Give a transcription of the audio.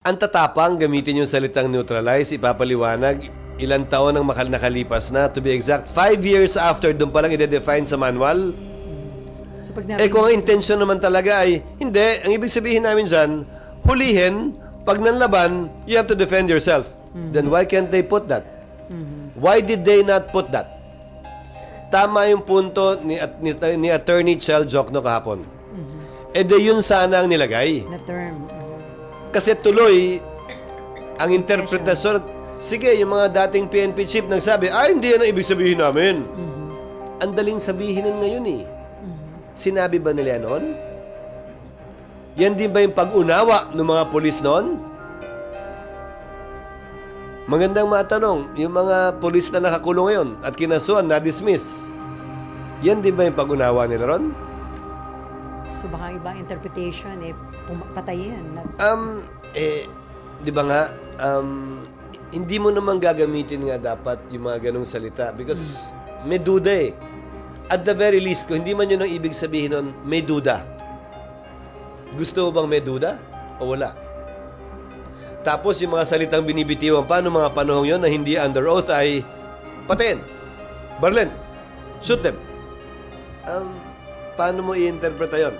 ang tatapang gamitin yung salitang neutralize, ipapaliwanag, ilang taon ang nakalipas na, to be exact, 5 years after, doon palang ide-define sa manual. So, pag Kung ang intention naman talaga ay, hindi, ang ibig sabihin namin dyan, hulihin, pag nanlaban, you have to defend yourself. Then why can't they put that? Why did they not put that? Tama yung punto ni Attorney Chel Jokno kahapon. Yun sana ang nilagay. na term. Kasi tuloy, ang interpretasyon, sige, yung mga dating PNP chief nagsabi, hindi yan ang ibig sabihin namin. Ang daling sabihin nun ngayon eh. Sinabi ba nila noon? Yan din ba yung pag-unawa ng mga polis noon? Magandang matanong, yung mga polis na nakakulong ngayon at kinasuhan, na-dismiss, yan din ba yung pag-unawa nila ron? So baka ibang interpretation, patayin. Di ba nga, hindi mo naman gagamitin nga dapat yung mga ganong salita because may duda eh. At the very least, kung hindi man yun ang ibig sabihin nun, may duda. Gusto mo bang may duda? O wala? Tapos yung mga salitang binibitiwan pa noong mga panahong yon na hindi under oath ay patayin, barlen, shoot them. Paano mo i-interpreta yun?